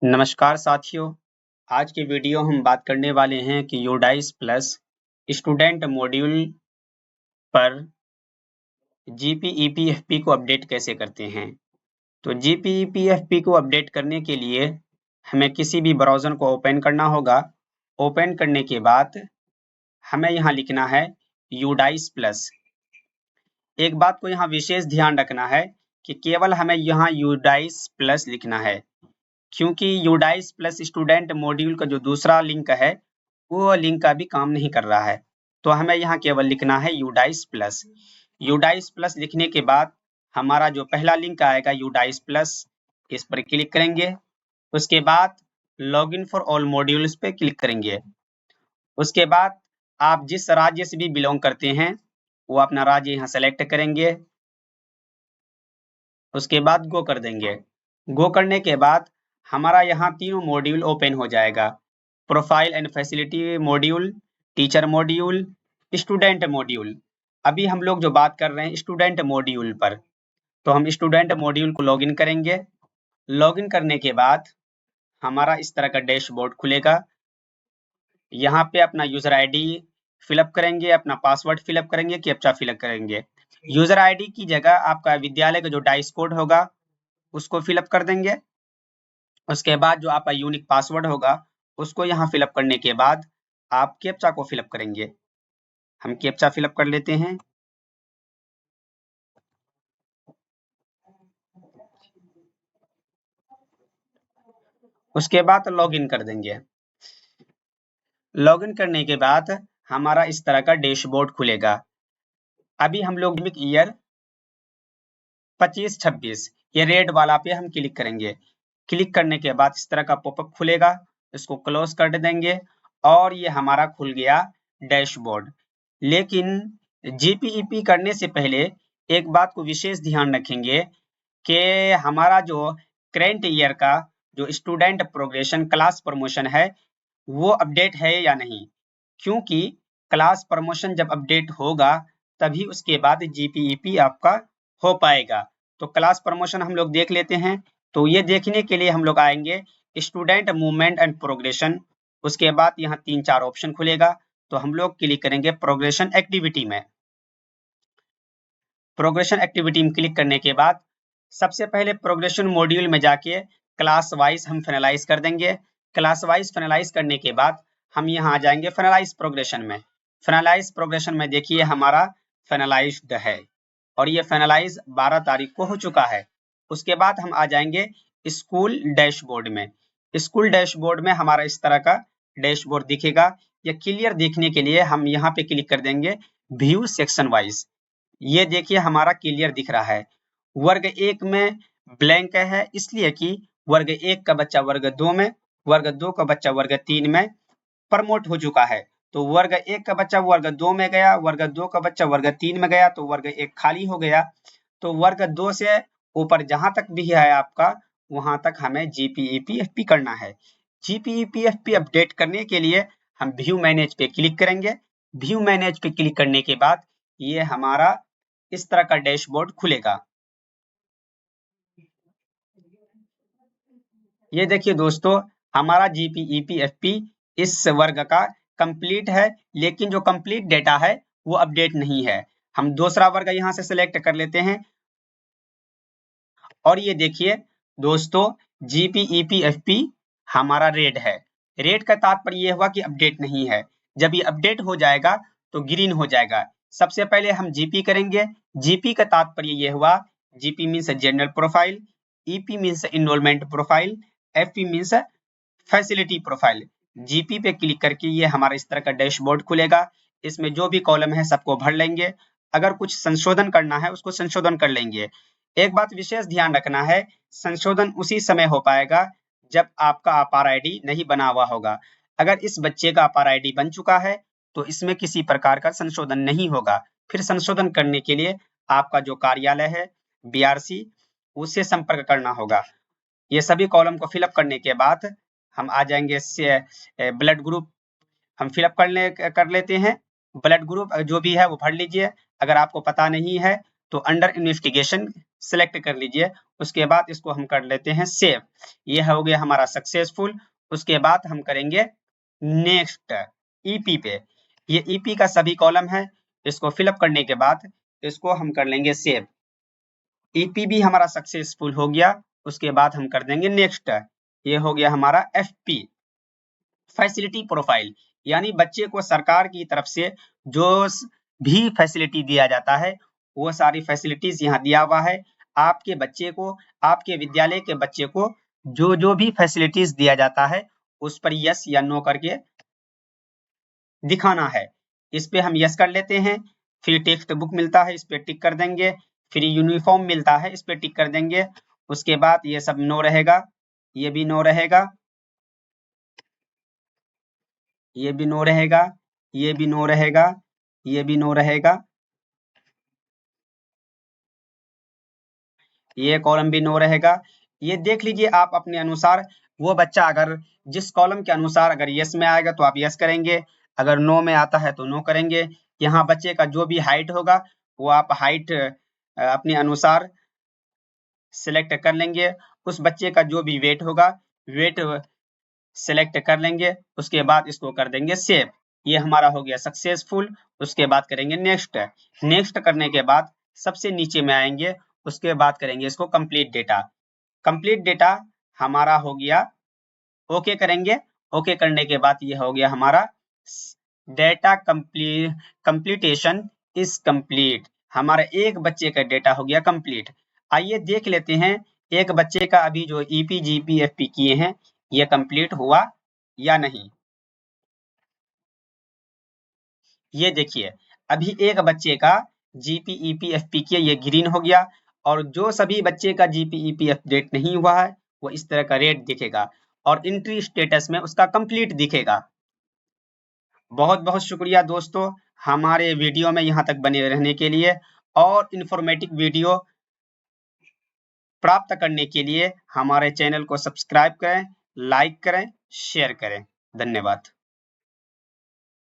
नमस्कार साथियों। आज के वीडियो हम बात करने वाले हैं कि यूडाइस प्लस स्टूडेंट मॉड्यूल पर जीपीईपीएफपी को अपडेट कैसे करते हैं। तो जीपीईपीएफपी को अपडेट करने के लिए हमें किसी भी ब्राउज़र को ओपन करना होगा। ओपन करने के बाद हमें यहाँ लिखना है यूडाइस प्लस। एक बात को यहाँ विशेष ध्यान रखना है कि केवल हमें यहाँ यूडाइस प्लस लिखना है, क्योंकि यूडाइस प्लस स्टूडेंट मॉड्यूल का जो दूसरा लिंक है वो लिंक अभी काम नहीं कर रहा है। तो हमें यहाँ केवल लिखना है यूडाइस प्लस। यूडाइस प्लस लिखने के बाद हमारा जो पहला लिंक आएगा यूडाइस प्लस, इस पर क्लिक करेंगे। उसके बाद लॉगिन फॉर ऑल मॉड्यूल्स पे क्लिक करेंगे। उसके बाद आप जिस राज्य से भी बिलोंग करते हैं वो अपना राज्य यहाँ सेलेक्ट करेंगे। उसके बाद गो कर देंगे। गो करने के बाद हमारा यहाँ तीनों मॉड्यूल ओपन हो जाएगा। Profile and facility module, teacher module, student module. अभी हम लोग जो बात कर रहे हैं स्टूडेंट मॉड्यूल पर, तो हम स्टूडेंट मॉड्यूल को लॉगिन करेंगे। लॉगिन करने के बाद हमारा इस तरह का डैशबोर्ड खुलेगा। यहाँ पे अपना यूजर आईडी फिलअप करेंगे, अपना पासवर्ड फिलअप करेंगे, कैप्चा फिलअप करेंगे। यूजर आईडी की जगह आपका विद्यालय का जो डाइस कोड होगा उसको फिलअप कर देंगे। उसके बाद जो आपका यूनिक पासवर्ड होगा उसको यहाँ फिलअप करने के बाद आप कैप्चा को फिलअप करेंगे। हम कैप्चा फिलअप कर लेते हैं। उसके बाद लॉगिन कर देंगे। लॉगिन करने के बाद हमारा इस तरह का डैशबोर्ड खुलेगा। अभी हम लोग ईयर 25-26 ये रेड वाला पे हम क्लिक करेंगे। क्लिक करने के बाद इस तरह का पॉपअप खुलेगा, इसको क्लोज कर देंगे और ये हमारा खुल गया डैशबोर्ड। लेकिन जीपीईपी करने से पहले एक बात को विशेष ध्यान रखेंगे कि हमारा जो करेंट ईयर का जो स्टूडेंट प्रोग्रेशन क्लास प्रमोशन है वो अपडेट है या नहीं, क्योंकि क्लास प्रमोशन जब अपडेट होगा तभी उसके बाद जीपीईपी आपका हो पाएगा। तो क्लास प्रमोशन हम लोग देख लेते हैं। तो ये देखने के लिए हम लोग आएंगे स्टूडेंट मूवमेंट एंड प्रोग्रेशन। उसके बाद यहाँ 3-4 ऑप्शन खुलेगा, तो हम लोग क्लिक करेंगे प्रोग्रेशन एक्टिविटी में। प्रोग्रेशन एक्टिविटी में क्लिक करने के बाद सबसे पहले प्रोग्रेशन मॉड्यूल में जाके क्लास वाइज हम फाइनलाइज कर देंगे। क्लास वाइज फाइनलाइज करने के बाद हम यहाँ आ जाएंगे फाइनलाइज प्रोग्रेशन में। फाइनलाइज प्रोग्रेशन में देखिए हमारा फाइनलाइज्ड है और ये फाइनलाइज 12 तारीख को हो चुका है। उसके बाद हम आ जाएंगे स्कूल डैशबोर्ड में। स्कूल डैशबोर्ड में हमारा इस तरह का डैशबोर्ड दिखेगा। ये क्लियर देखने के लिए हम यहाँ पे क्लिक कर देंगे व्यू सेक्शन वाइज। ये देखिए हमारा क्लियर दिख रहा है। वर्ग 1 में ब्लैंक है, इसलिए कि वर्ग 1 का बच्चा वर्ग 2 में, वर्ग 2 का बच्चा वर्ग 3 में प्रमोट हो चुका है। तो वर्ग 1 का बच्चा वर्ग 2 में गया, वर्ग 2 का बच्चा वर्ग 3 में गया, तो वर्ग 1 खाली हो गया। तो वर्ग 2 से ऊपर जहां तक भी है आपका वहां तक हमें जीपीईपीएफपी करना है। जीपीईपीएफपी अपडेट करने के लिए हम व्यू मैनेज पे क्लिक करेंगे। व्यू मैनेज पे क्लिक करने के बाद ये हमारा इस तरह का डैशबोर्ड खुलेगा। ये देखिए दोस्तों, हमारा जीपीईपीएफपी इस वर्ग का कंप्लीट है, लेकिन जो कंप्लीट डेटा है वो अपडेट नहीं है। हम दूसरा वर्ग यहाँ से सिलेक्ट कर लेते हैं और ये देखिए दोस्तों, जीपीईपीएफपी हमारा रेड है। रेड का तात्पर्य ये हुआ कि अपडेट नहीं है। जब ये अपडेट हो जाएगा तो ग्रीन हो जाएगा। सबसे पहले हम जीपी करेंगे। जीपी का तात्पर्य ये हुआ, GP means general profile, EP means enrolment profile, FP means facility profile. GP पे क्लिक करके ये हमारा इस तरह का डैशबोर्ड खुलेगा। इसमें जो भी कॉलम है सबको भर लेंगे। अगर कुछ संशोधन करना है उसको संशोधन कर लेंगे। एक बात विशेष ध्यान रखना है, संशोधन उसी समय हो पाएगा जब आपका अपार आईडी नहीं बना हुआ होगा। अगर इस बच्चे का अपार आईडी बन चुका है तो इसमें किसी प्रकार का संशोधन नहीं होगा। फिर संशोधन करने के लिए आपका जो कार्यालय है बीआरसी, उससे संपर्क करना होगा। ये सभी कॉलम को फिलअप करने के बाद हम आ जाएंगे ब्लड ग्रुप हम फिलअप कर लेते हैं। ब्लड ग्रुप जो भी है वो भर लीजिए। अगर आपको पता नहीं है तो अंडर इन्वेस्टिगेशन सिलेक्ट कर लीजिए। उसके बाद इसको हम कर लेते हैं सेव। ये हो गया हमारा सक्सेसफुल। उसके बाद हम करेंगे नेक्स्ट ईपी पे। ये ईपी का सभी कॉलम है, इसको फिलअप करने के बाद इसको हम कर लेंगे सेव। ईपी भी हमारा सक्सेसफुल हो गया। उसके बाद हम कर देंगे नेक्स्ट। ये हो गया हमारा एफपी, फैसिलिटी प्रोफाइल, यानी बच्चे को सरकार की तरफ से जो भी फैसिलिटी दिया जाता है वो सारी फैसिलिटीज यहाँ दिया हुआ है। आपके बच्चे को, आपके विद्यालय के बच्चे को जो जो भी फैसिलिटीज दिया जाता है उस पर यस या नो करके दिखाना है। इस पे हम यस कर लेते हैं। फिर टेक्स्ट बुक मिलता है, इस पे टिक कर देंगे। फिर यूनिफॉर्म मिलता है, इस पे टिक कर देंगे। उसके बाद ये सब नो रहेगा, ये भी नो रहेगा, ये भी नो रहेगा, ये भी नो रहेगा, ये भी नो रहेगा, ये कॉलम भी नो रहेगा। ये देख लीजिए आप अपने अनुसार। वो बच्चा अगर जिस कॉलम के अनुसार अगर यस में आएगा तो आप यस करेंगे, अगर नो में आता है तो नो करेंगे। यहाँ बच्चे का जो भी हाइट होगा वो आप हाइट अपने अनुसार सिलेक्ट कर लेंगे। उस बच्चे का जो भी वेट होगा वेट सिलेक्ट कर लेंगे। उसके बाद इसको कर देंगे सेव। ये हमारा हो गया सक्सेसफुल। उसके बाद करेंगे नेक्स्ट। नेक्स्ट करने के बाद सबसे नीचे में आएंगे। उसके बाद करेंगे इसको कंप्लीट डेटा। कंप्लीट डेटा हमारा हो गया, ओके करेंगे। ओके करने के बाद ये हो गया हमारा डेटा कंप्लीटेशन इज कंप्लीट। हमारा एक बच्चे का डेटा हो गया कंप्लीट। आइए देख लेते हैं एक बच्चे का अभी जो ईपी जीपी एफपी किए हैं ये कंप्लीट हुआ या नहीं। ये देखिए अभी एक बच्चे का जीपी ईपी एफपी किया, ये ग्रीन हो गया। और जो सभी बच्चे का जीपी ईपी अपडेट नहीं हुआ है वो इस तरह का रेड दिखेगा और एंट्री स्टेटस में उसका कंप्लीट दिखेगा। बहुत बहुत शुक्रिया दोस्तों हमारे वीडियो में यहाँ तक बने रहने के लिए। और इन्फॉर्मेटिव वीडियो प्राप्त करने के लिए हमारे चैनल को सब्सक्राइब करें, लाइक करें, शेयर करें। धन्यवाद।